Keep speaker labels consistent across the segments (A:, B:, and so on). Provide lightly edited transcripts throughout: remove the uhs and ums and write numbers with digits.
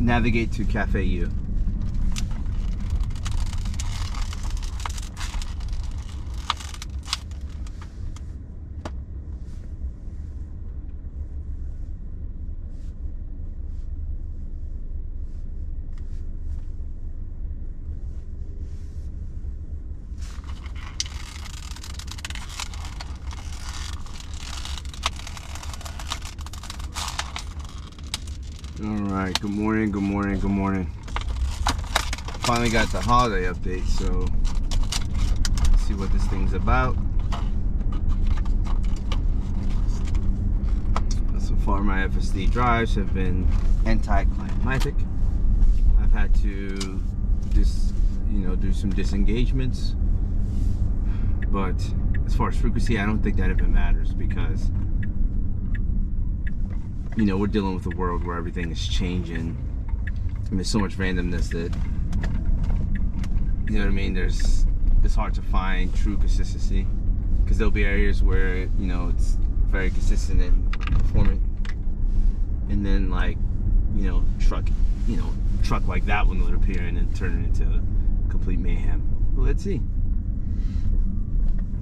A: navigate to Cafe U. Alright, good morning, good morning, good morning. Finally got the holiday update, so let's see what this thing's about. So far my FSD drives have been anticlimactic. I've had to just, do some disengagements. But as far as frequency, I don't think that even matters because we're dealing with a world where everything is changing. And there's so much randomness that, it's hard to find true consistency. Because there'll be areas where, it's very consistent and performant. And then truck like that one would appear and then turn it into complete mayhem. Well, let's see.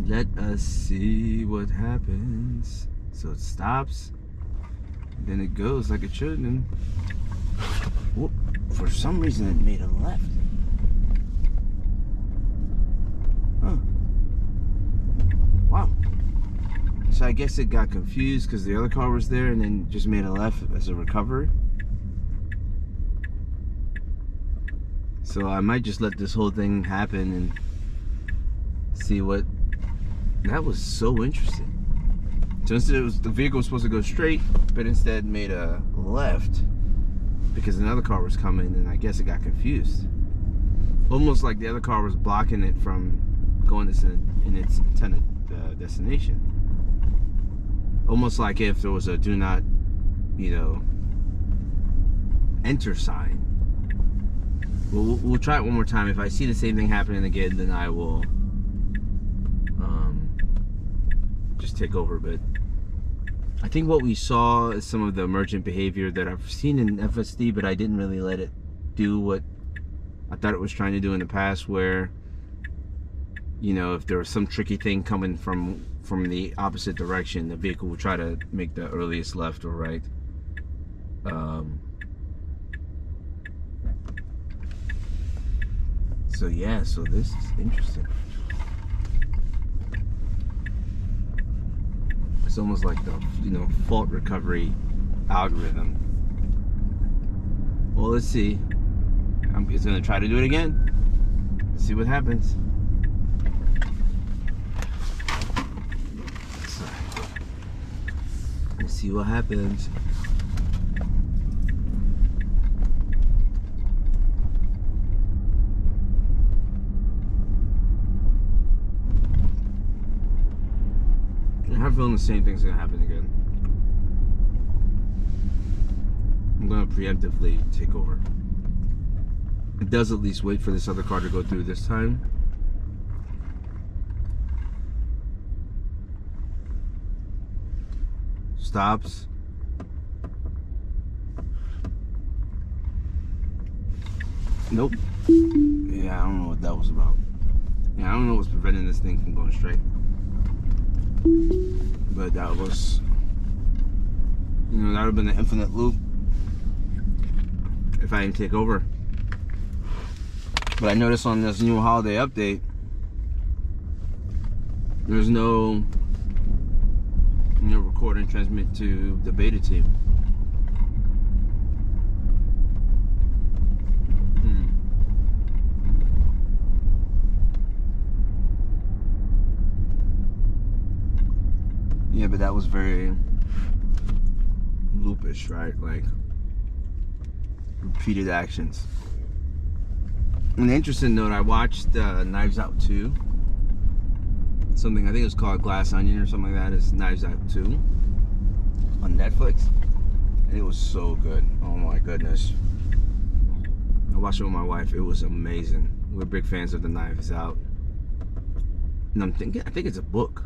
A: Let us see what happens. So it stops. Then it goes like it should, and whoop, for some reason it made a left. Huh. Wow. So I guess it got confused because the other car was there and then just made a left as a recovery. So I might just let this whole thing happen and see what... That was so interesting. So instead the vehicle was supposed to go straight, but instead made a left because another car was coming, and I guess it got confused. Almost like the other car was blocking it from going in its intended destination. Almost like if there was a do not, enter sign. We'll try it one more time. If I see the same thing happening again, then I will just take over. But I think what we saw is some of the emergent behavior that I've seen in FSD, but I didn't really let it do what I thought it was trying to do in the past, where if there was some tricky thing coming from the opposite direction, the vehicle will try to make the earliest left or right. So yeah, so this is interesting. It's almost like the fault recovery algorithm. Well, let's see. I'm just gonna try to do it again. See what happens. Let's see what happens. I have a feeling the same thing's gonna happen again. I'm gonna preemptively take over. It does at least wait for this other car to go through this time. Stops. Nope. Yeah, I don't know what that was about. Yeah, I don't know what's preventing this thing from going straight. But that was, that would have been an infinite loop if I didn't take over. But I noticed on this new holiday update, there's no, record and transmit to the beta team. Yeah, but that was very loopish, right? Like repeated actions. An interesting note, I watched Knives Out 2. Something, I think it was called Glass Onion or something like that. It's Knives Out 2 on Netflix. And it was so good. Oh my goodness. I watched it with my wife. It was amazing. We're big fans of the Knives Out. And I'm thinking, I think it's a book.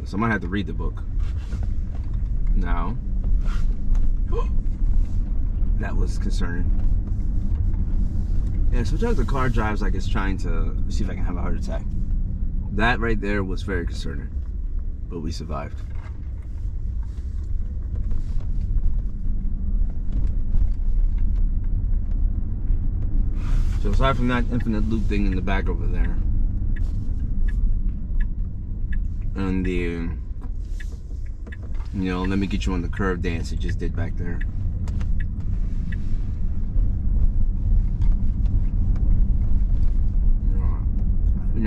A: So I might have to read the book. Now, that was concerning. Yeah, sometimes the car drives like it's trying to see if I can have a heart attack. That right there was very concerning, but we survived. So aside from that infinite loop thing in the back over there, and the, let me get you on the curve dance it just did back there.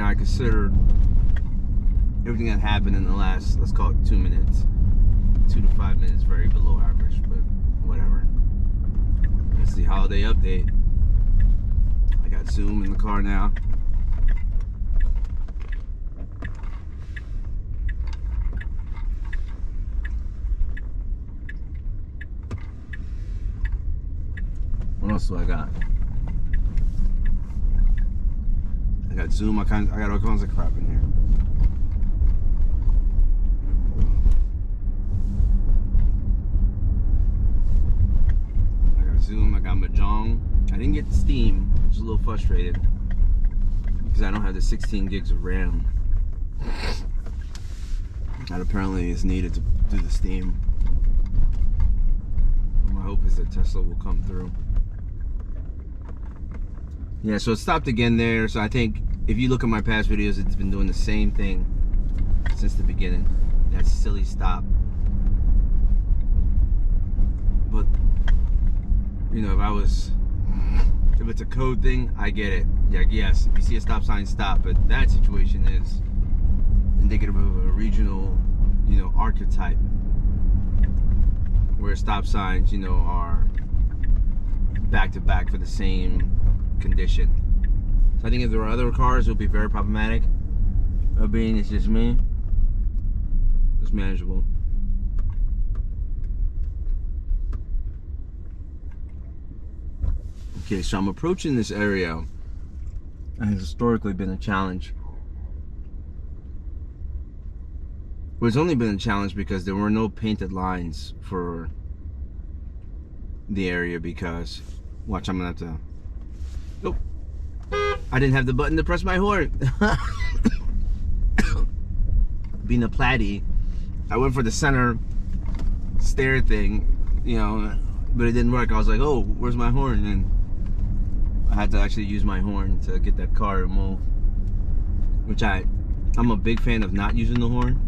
A: I consider everything that happened in the last, let's call it 2 minutes, 2 to 5 minutes, very below average, but whatever. That's the holiday update. I got Zoom in the car now. What else do I got? I got Zoom. I got all kinds of crap in here. I got Zoom. I got Mahjong. I didn't get Steam, which is a little frustrated because I don't have the 16 gigs of RAM that apparently is needed to do the Steam. My hope is that Tesla will come through. Yeah, so it stopped again there. So I think if you look at my past videos, it's been doing the same thing since the beginning. That silly stop. But, if it's a code thing, I get it. Yeah, yes, if you see a stop sign, stop. But that situation is indicative of a regional, archetype where stop signs, are back to back for the same condition. So I think if there were other cars, it would be very problematic. But being it's just me, it's manageable. Okay, so I'm approaching this area that has historically been a challenge. Well, it's only been a challenge because there were no painted lines for the area because, watch, I'm gonna have to, nope, I didn't have the button to press my horn. Being a platy, I went for the center stair thing, but it didn't work. I was like, oh, where's my horn? And I had to actually use my horn to get that car to move, which I'm a big fan of not using the horn.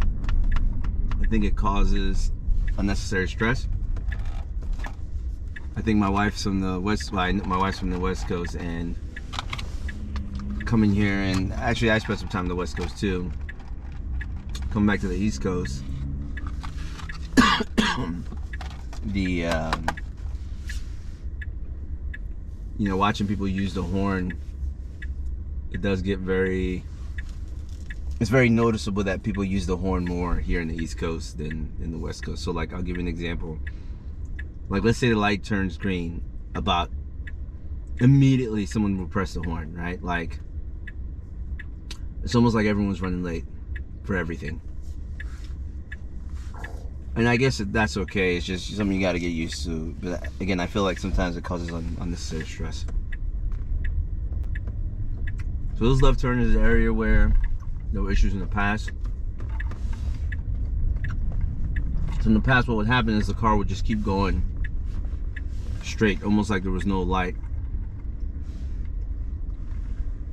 A: I think it causes unnecessary stress. I think my wife's from the West, my wife's from the West Coast, and coming here, and actually I spent some time on the West Coast too. Coming back to the East Coast, watching people use the horn, it does get it's very noticeable that people use the horn more here in the East Coast than in the West Coast. So like, I'll give you an example. Like, let's say the light turns green, about immediately someone will press the horn, right? Like, it's almost like everyone's running late for everything. And I guess that's okay. It's just something you got to get used to. But again, I feel like sometimes it causes unnecessary stress. So this left turn is an area where there were issues in the past. So in the past, what would happen is the car would just keep going straight, almost like there was no light.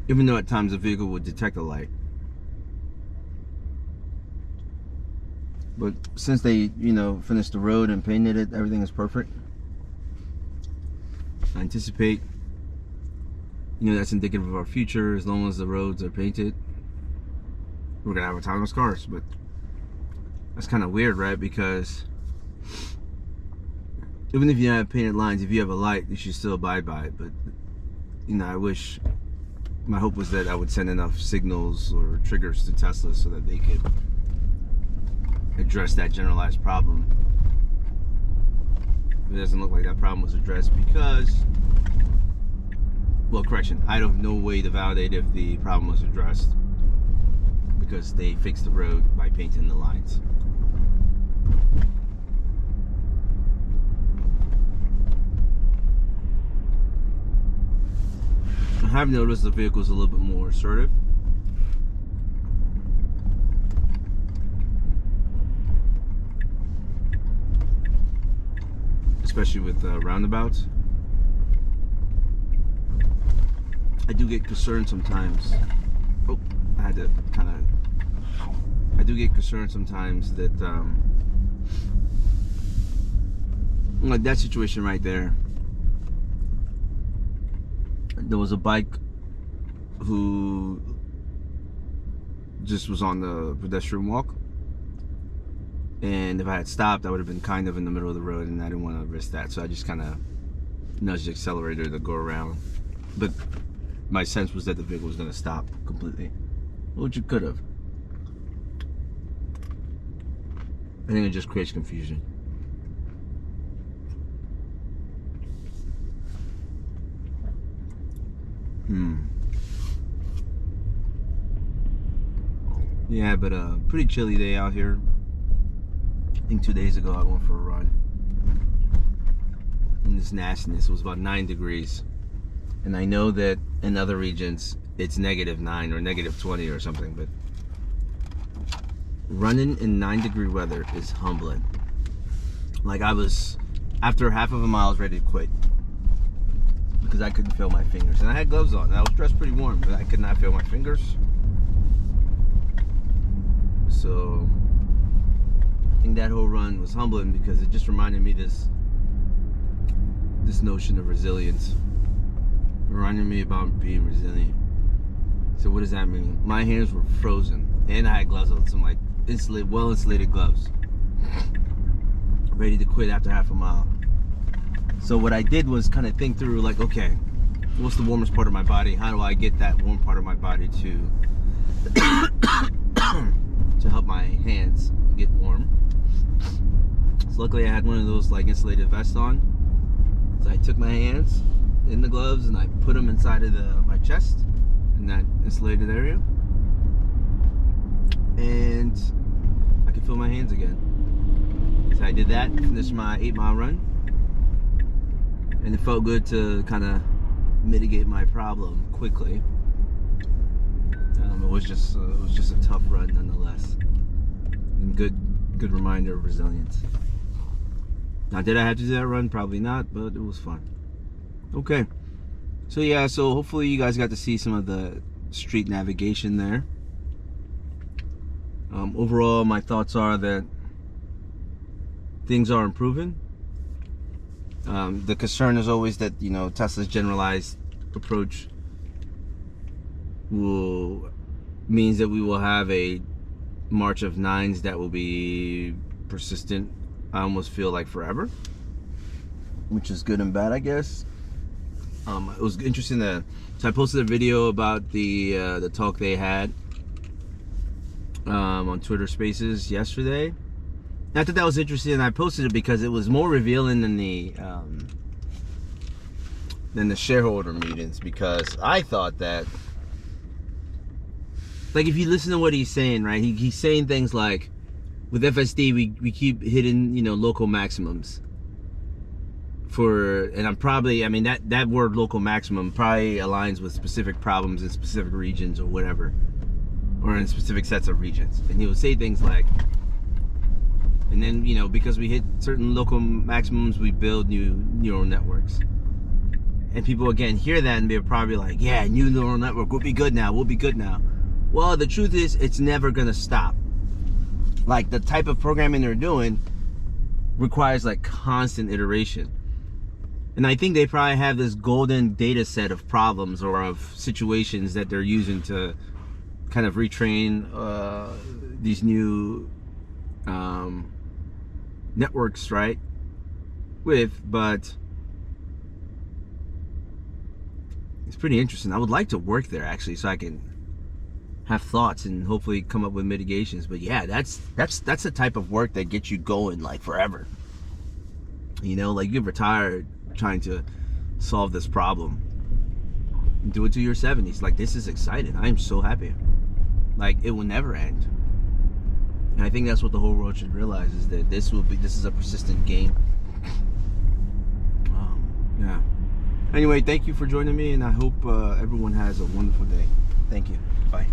A: Even though at times the vehicle would detect a light. But since they, finished the road and painted it, everything is perfect. I anticipate, that's indicative of our future. As long as the roads are painted, we're gonna have autonomous cars. But that's kind of weird, right? Because even if you have painted lines, if you have a light, you should still abide by it. But my hope was that I would send enough signals or triggers to Tesla so that they could address that generalized problem. It doesn't look like that problem was addressed because, well, correction, I don't know way to validate if the problem was addressed because they fixed the road by painting the lines. have noticed the vehicle's a little bit more assertive. Especially with roundabouts. I do get concerned sometimes. Oh, I had to kind of... I do get concerned sometimes that, like that situation right there. There was a bike who just was on the pedestrian walk. And if I had stopped, I would have been kind of in the middle of the road, and I didn't want to risk that. So I just kind of nudged the accelerator to go around. But my sense was that the vehicle was going to stop completely, which it could have. I think it just creates confusion. Yeah, but pretty chilly day out here. I think 2 days ago I went for a run. And this nastiness, it was about 9 degrees. And I know that in other regions it's -9 or -20 or something, but running in 9-degree weather is humbling. Like I was, after half of a mile, I was ready to quit. Because I couldn't feel my fingers. And I had gloves on. And I was dressed pretty warm, but I could not feel my fingers. So I think that whole run was humbling because it just reminded me this notion of resilience. It reminded me about being resilient. So what does that mean? My hands were frozen. And I had gloves on, some like well insulated gloves. Ready to quit after half a mile. So what I did was kind of think through, like, okay, what's the warmest part of my body? How do I get that warm part of my body to to help my hands get warm? So luckily I had one of those like insulated vests on. So I took my hands in the gloves and I put them inside of my chest in that insulated area, and I could feel my hands again. So I did that, finished my 8-mile run. And it felt good to kind of mitigate my problem quickly. It was just a tough run nonetheless, and good reminder of resilience. Now, did I have to do that run? Probably not, but it was fun. Okay, so yeah, so hopefully you guys got to see some of the street navigation there. Overall, my thoughts are that things are improving. The concern is always that, you know, Tesla's generalized approach means that we will have a march of 9s that will be persistent. I almost feel like forever, which is good and bad, I guess. It was interesting so I posted a video about the talk they had on Twitter Spaces yesterday. I thought that was interesting, and I posted it because it was more revealing than the shareholder meetings, because I thought that, like, if you listen to what he's saying, right, he's saying things like, with FSD we keep hitting, you know, local maximums and I mean that word local maximum probably aligns with specific problems in specific regions or whatever, or in specific sets of regions. And he would say things like, and then, you know, because we hit certain local maximums, we build new neural networks. And people, again, hear that and they're probably like, yeah, new neural network, we'll be good now, we'll be good now. Well, the truth is, it's never gonna stop. Like, the type of programming they're doing requires like constant iteration. And I think they probably have this golden data set of problems or of situations that they're using to kind of retrain these new networks, right? But it's pretty interesting. I would like to work there, actually, so I can have thoughts and hopefully come up with mitigations. But yeah, that's the type of work that gets you going like forever. You know, like, you get retired trying to solve this problem. Do it to your 70s. Like, this is exciting. I am so happy. Like, it will never end. And I think that's what the whole world should realize, is that this is a persistent game. Yeah. Anyway, thank you for joining me, and I hope everyone has a wonderful day. Thank you. Bye.